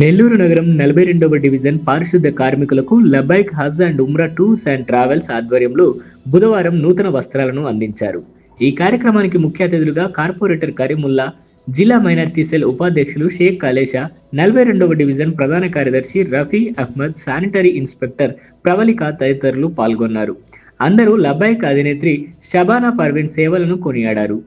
నెల్లూరు నగరం 42వ డివిజన్ పారిశుద్ధ కార్మికులకు Labbaik Hajj and Umrah tours and travels ఆధ్వర్యంలో బుధవారం నూతన వస్త్రాలను అందించారు. ఈ కార్యక్రమానికి ముఖ్య అతిథులుగా కార్పొరేటర్ కరీముల్లా, జిల్లా మైనారిటీ సెల్ ఉపాధ్యక్షులు షేక్ కాలేషా, 42వ డివిజన్ ప్రధాన కార్యదర్శి రఫీ అహ్మద్, శానిటరీ ఇన్స్పెక్టర్ ప్రవళిక తదితరులు పాల్గొన్నారు. అందరూ లబైక్ అధినేత్రి షబానా పర్వీన్ సేవలను కొనియాడారు.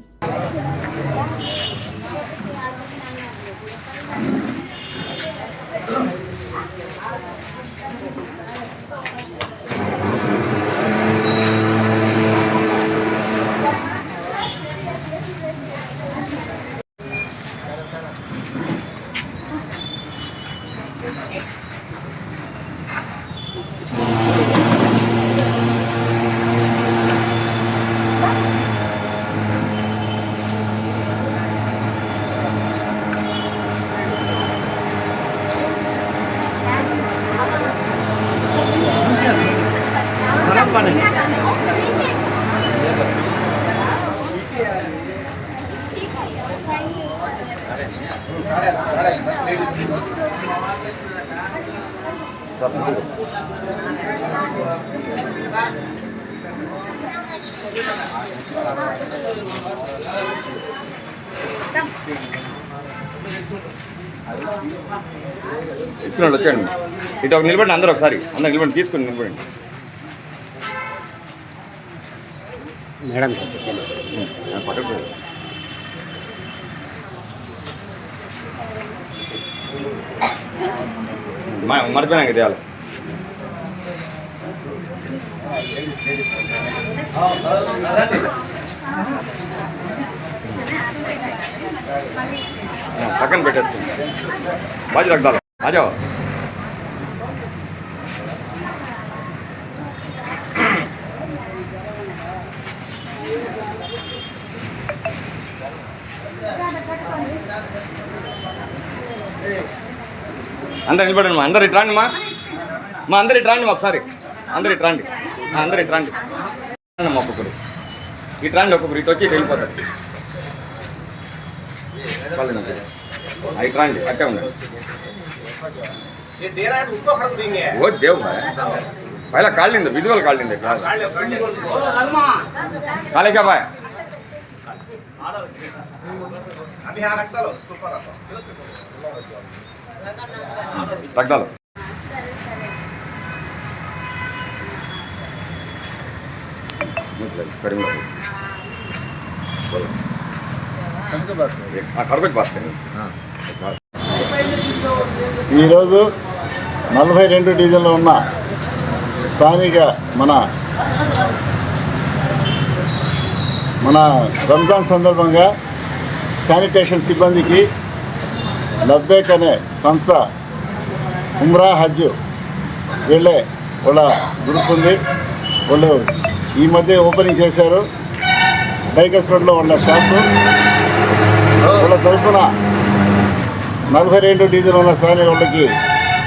తీసుకున్నాడు వచ్చాడు. ఇటు ఒక నిలబడి అందరూ ఒకసారి అందరు నిలబడి తీసుకుని నిలబడండి మేడం. సార్ చెప్పండి. పక్కకు మర్చిపోయినా చేయాలి. పక్కన పెట్టేస్తుంది. బాజీ రక్దాలు ఆజా. అందరు నిలబడండి మా, అందరు ఇటు రండి మా అందరు ఇటు రండి మా ఒకసారి, అందరు ఇటు రండి, అందరు ఇటు రండి మా ఒక్కొక్కరు ఇటు రండి, ఒక్కొక్కరు ఇటు వచ్చి ఇటు వెళ్ళిపోతారు. ఇటు రండి, అట్టే ఉండండి. ఓ దేవ్ పైలా కాళ్ళింది, విజువల్ కాళ్ళింది కాలేజా బాయ్. రక్తాలు ఈరోజు 42 డివిజన్లో ఉన్న స్థానిక మన రంజాన్ సందర్భంగా శానిటేషన్ సిబ్బందికి లబ్బేక్ అనే సంస్థ ఉమ్రా హజ్ వాళ్ళ గ్రూప్ ఉంది. వాళ్ళు ఈ మధ్య ఓపెనింగ్ చేశారు బైకర్స్ రోడ్లో ఉన్న షాపు. వాళ్ళ తరఫున 42 డివిజన్ ఉన్న వాళ్ళకి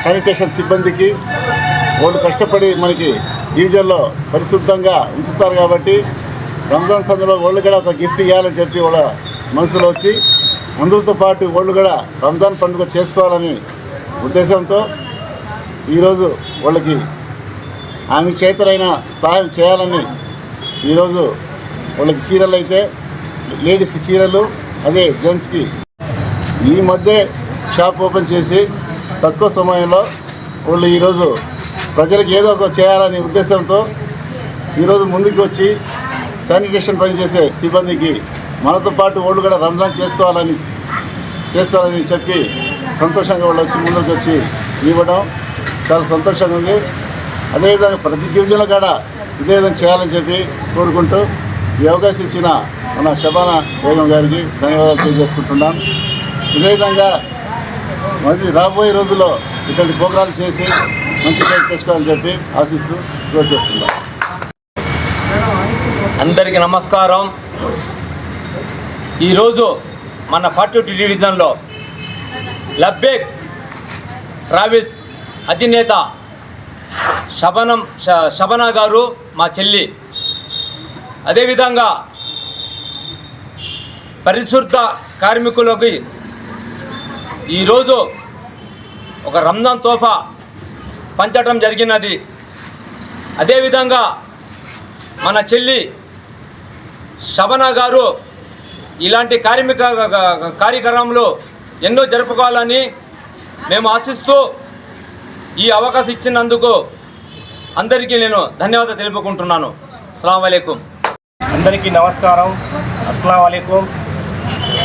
శానిటేషన్ సిబ్బందికి వాళ్ళు కష్టపడి మనకి డివిజన్లో పరిశుద్ధంగా ఉంచుతారు కాబట్టి రంజాన్ సందర్భంలో వాళ్ళు కూడా ఒక గిఫ్ట్ ఇవ్వాలని చెప్పి వాళ్ళ మనసులో వచ్చి అందరితో పాటు వాళ్ళు కూడా రంజాన్ పండుగ చేసుకోవాలని ఉద్దేశంతో ఈరోజు వాళ్ళకి ఆమె చేతనైన సహాయం చేయాలని ఈరోజు వాళ్ళకి చీరలు అయితే లేడీస్కి చీరలు, అదే జెంట్స్కి ఈ మధ్య షాప్ ఓపెన్ చేసి తక్కువ సమయంలో వాళ్ళు ఈరోజు ప్రజలకు ఏదో ఒక చేయాలనే ఉద్దేశంతో ఈరోజు ముందుకు వచ్చి శానిటేషన్ పనిచేసే సిబ్బందికి మనతో పాటు వాళ్ళు కూడా రంజాన్ చేసుకోవాలని చెప్పి సంతోషంగా వాళ్ళు వచ్చి ముందుకు వచ్చి ఇవ్వడం చాలా సంతోషంగా ఉంది. అదేవిధంగా ప్రతి డివిజన్లో కూడా ఇదే విధంగా చేయాలని చెప్పి కోరుకుంటూ ఈ అవకాశం ఇచ్చిన మన షబానా బేగం గారికి ధన్యవాదాలు తెలియజేసుకుంటున్నాం. ఇదే విధంగా మరి రాబోయే రోజుల్లో ఇటువంటి ప్రోగ్రాలు చేసి మంచి పేరు తెచ్చుకోవాలని చెప్పి ఆశిస్తూ గ్రోత్ చేస్తున్నాం. అందరికీ నమస్కారం. ఈరోజు మన 42 డివిజన్లో లబ్బేక్ ట్రావెల్స్ అధినేత షబానా గారు మా చెల్లి, అదేవిధంగా పరిశుద్ధ కార్మికులకి ఈరోజు ఒక రంజాన్ తోఫా పంచడం జరిగినది. అదేవిధంగా మన చెల్లి శబనా గారు ఇలాంటి కార్యక్రమంలో ఎన్నో జరుపుకోవాలని మేము ఆశిస్తూ ఈ అవకాశం ఇచ్చినందుకు అందరికీ నేను ధన్యవాదాలు తెలుపుకుంటున్నాను. అస్సలాము అలైకుం. అందరికీ నమస్కారం. అస్సలాము అలైకుం.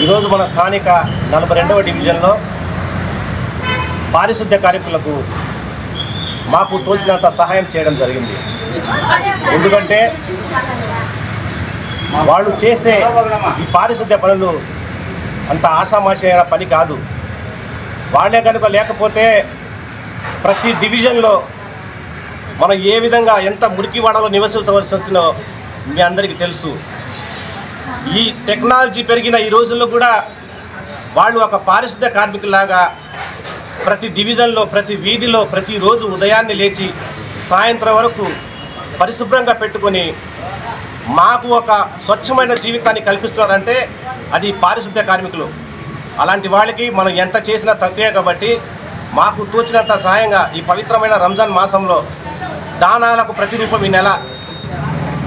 ఈరోజు మన స్థానిక 42వ డివిజన్లో పారిశుద్ధ్య కార్మికులకు మాకు తోచినంత సహాయం చేయడం జరిగింది. ఎందుకంటే వాళ్ళు చేసే ఈ పారిశుద్ధ్య పనులు అంత ఆషామాషి అయిన పని కాదు. వాళ్ళే కనుక లేకపోతే ప్రతి డివిజన్లో మనం ఏ విధంగా ఎంత మురికివాడలో నివసించవలసి వచ్చిందో మీ అందరికీ తెలుసు. ఈ టెక్నాలజీ పెరిగిన ఈ రోజుల్లో కూడా వాళ్ళు ఒక పారిశుద్ధ్య కార్మికులాగా ప్రతి డివిజన్లో, ప్రతి వీధిలో ప్రతిరోజు ఉదయాన్నే లేచి సాయంత్రం వరకు పరిశుభ్రంగా పెట్టుకొని మాకు ఒక స్వచ్ఛమైన జీవితాన్ని కల్పిస్తున్నారంటే అది పారిశుద్ధ్య కార్మికులు. అలాంటి వాళ్ళకి మనం ఎంత చేసినా తక్కువే. కాబట్టి మాకు తోచినంత సహాయంగా ఈ పవిత్రమైన రంజాన్ మాసంలో దానాలకు ప్రతిరూపం ఈ నెల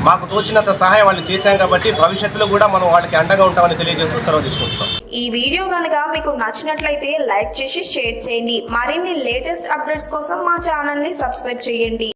మాకు తోచినంత సహాయం వాళ్ళు చేశాం. కాబట్టి భవిష్యత్తులో కూడా మనం వాళ్ళకి అండగా ఉంటామని తెలియజేస్తూ సెలవు తీసుకుంటున్నాం. ఈ వీడియో కనుక మీకు నచ్చినట్లయితే లైక్ చేసి షేర్ చేయండి. మరిన్ని లేటెస్ట్ అప్డేట్స్ కోసం మా ఛానల్ ని సబ్స్క్రైబ్ చేయండి.